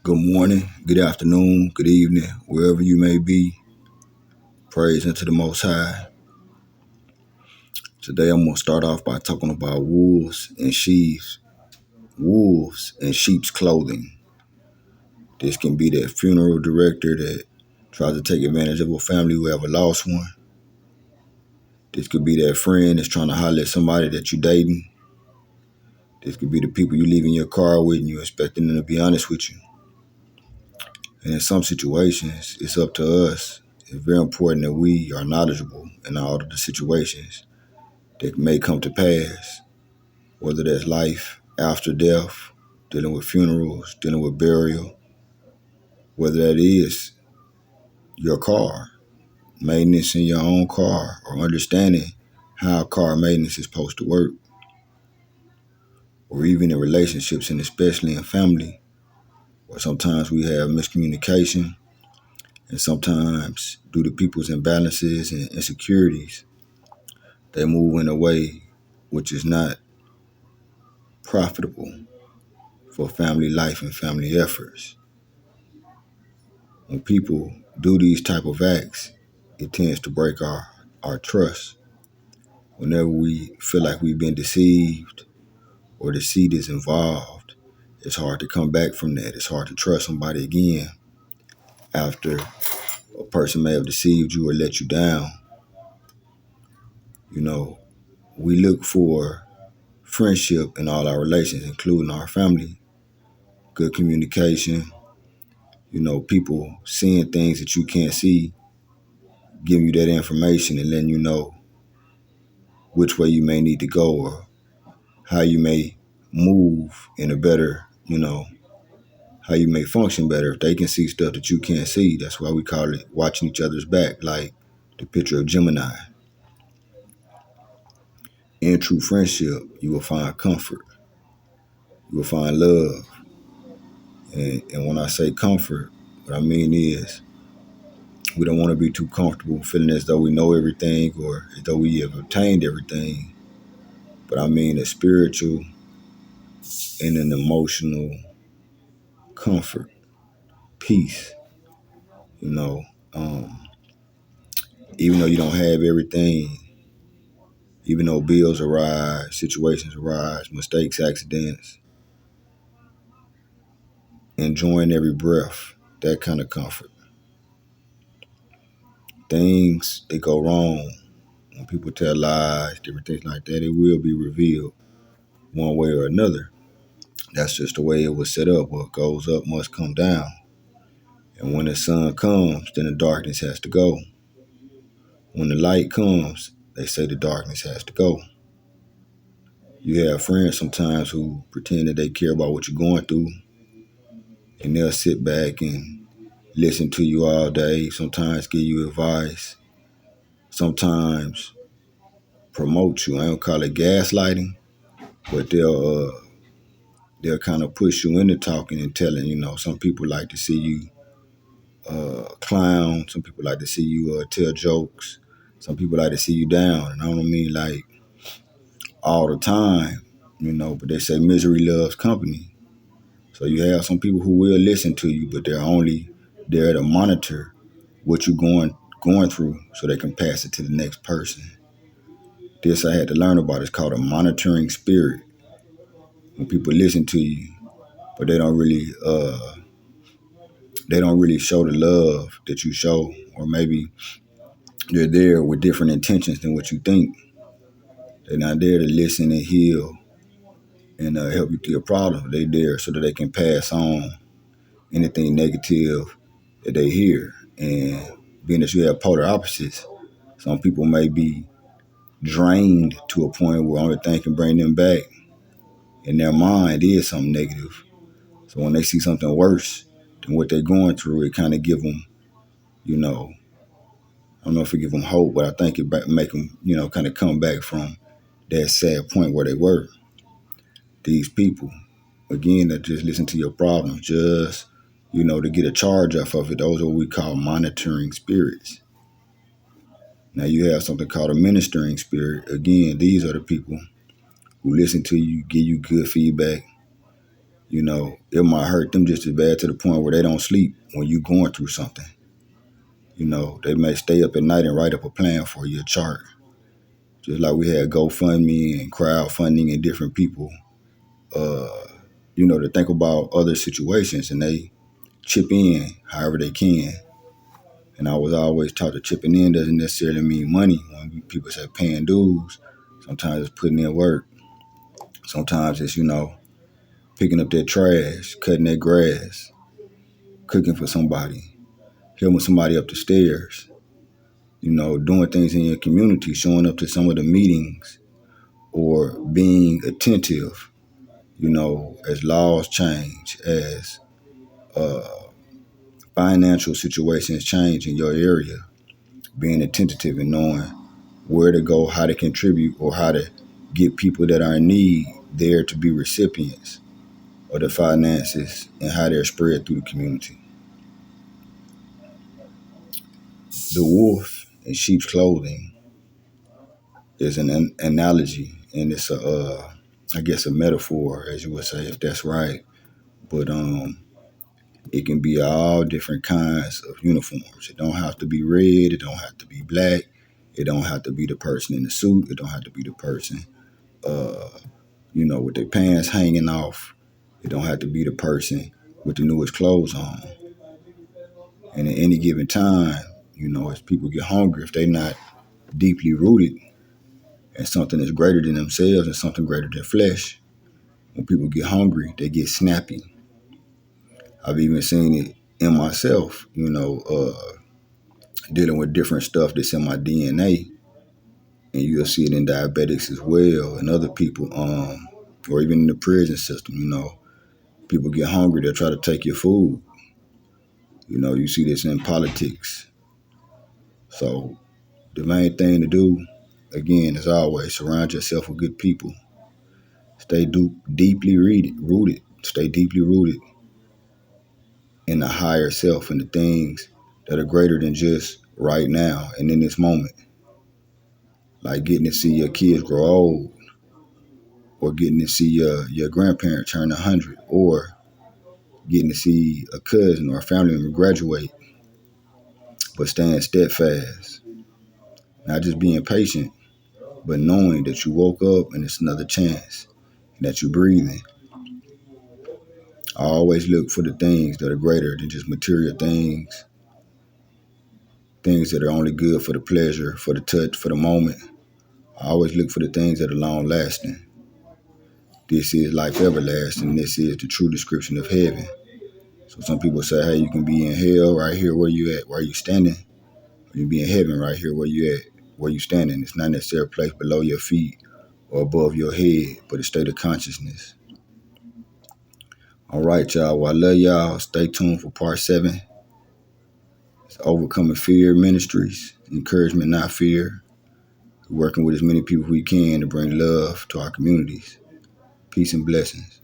Good morning, good afternoon, good evening, wherever you may be. Praise unto the Most High. Today I'm going to start off by talking about wolves in sheep's clothing. This can be that funeral director that tries to take advantage of a family who have a lost one. This could be that friend that's trying to holler at somebody that you're dating. This could be the people you leave in your car with and you're expecting them to be honest with you. And in some situations, it's up to us. It's very important that we are knowledgeable in all of the situations that may come to pass, whether that's life after death, dealing with funerals, dealing with burial, whether that is your car, maintenance in your own car, or understanding how car maintenance is supposed to work, or even in relationships and especially in family, where sometimes we have miscommunication and sometimes due to people's imbalances and insecurities, they move in a way which is not profitable for family life and family efforts. When people do these type of acts, it tends to break our trust. Whenever we feel like we've been deceived or deceit is involved, it's hard to come back from that. It's hard to trust somebody again after a person may have deceived you or let you down. You know, we look for friendship in all our relations, including our family, good communication, people seeing things that you can't see, giving you that information and letting you know which way you may need to go or how you may move in a better, how you may function better. If they can see stuff that you can't see, that's why we call it watching each other's back, like the picture of Gemini. In true friendship, you will find comfort. You will find love. And when I say comfort, what I mean is we don't want to be too comfortable feeling as though we know everything or as though we have obtained everything. But I mean a spiritual and an emotional comfort, peace, you know. Um, Even though you don't have everything, even though bills arise, situations arise, mistakes, accidents, enjoying every breath, that kind of comfort. Things that go wrong, when people tell lies, different things like that, it will be revealed one way or another. That's just the way it was set up. What goes up must come down. And when the sun comes, then the darkness has to go. When the light comes, they say the darkness has to go. You have friends sometimes who pretend that they care about what you're going through, and they'll sit back and listen to you all day, sometimes give you advice, sometimes promote you. I don't call it gaslighting, but they'll kind of push you into talking and telling. Some people like to see you clown, some people like to see you tell jokes, some people like to see you down, and I don't mean like all the time, but they say misery loves company. So you have some people who will listen to you, but they're only there to monitor what you're going through so they can pass it to the next person. This I had to learn about. It's called a monitoring spirit. When people listen to you, but they don't really show the love that you show, or maybe they're there with different intentions than what you think. They're not there to listen and heal and help you through your problem. They're there so that they can pass on anything negative that they hear. And being that you have polar opposites, some people may be drained to a point where only thing can bring them back in their mind is something negative. So when they see something worse than what they're going through, it kind of give them, I don't know if it give them hope, but I think it make them, kind of come back from that sad point where they were. These people, again, that just listen to your problems, just, to get a charge off of it. Those are what we call monitoring spirits. Now you have something called a ministering spirit. Again, these are the people who listen to you, give you good feedback, It might hurt them just as bad to the point where they don't sleep when you going through something. They may stay up at night and write up a plan for you, a chart. Just like we had GoFundMe and crowdfunding and different people, to think about other situations and they chip in however they can. And I was always taught that chipping in doesn't necessarily mean money. When people say paying dues, sometimes it's putting in work. Sometimes it's, picking up their trash, cutting their grass, cooking for somebody, helping somebody up the stairs, doing things in your community, showing up to some of the meetings or being attentive, as laws change, as financial situations change in your area, being attentive and knowing where to go, how to contribute, or how to get people that are in need there to be recipients of the finances and how they're spread through the community. The wolf in sheep's clothing is an analogy, and it's I guess a metaphor, as you would say, if that's right. But it can be all different kinds of uniforms. It don't have to be red. It don't have to be black. It don't have to be the person in the suit. It don't have to be the person, with their pants hanging off. It don't have to be the person with the newest clothes on. And at any given time, as people get hungry, if they're not deeply rooted in something that's greater than themselves and something greater than flesh, when people get hungry, they get snappy. I've even seen it in myself, dealing with different stuff that's in my DNA. And you'll see it in diabetics as well and other people, or even in the prison system, people get hungry, they'll try to take your food. You see this in politics. So the main thing to do, again, as always, surround yourself with good people. Stay deeply rooted. Stay deeply rooted in the higher self and the things that are greater than just right now and in this moment. Like getting to see your kids grow old, or getting to see your grandparent turn 100, or getting to see a cousin or a family member graduate, but staying steadfast. Not just being patient, but knowing that you woke up and it's another chance, and that you're breathing. I always look for the things that are greater than just material things, things that are only good for the pleasure, for the touch, for the moment. I always look for the things that are long lasting. This is life everlasting. This is the true description of heaven. So some people say, hey, you can be in hell right here where you at, where you standing. Or you can be in heaven right here where you at, where you standing. It's not necessarily a place below your feet or above your head, but a state of consciousness. All right, y'all. Well, I love y'all. Stay tuned for part 7. It's Overcoming Fear Ministries. Encouragement, not fear. We're working with as many people we can to bring love to our communities. Peace and blessings.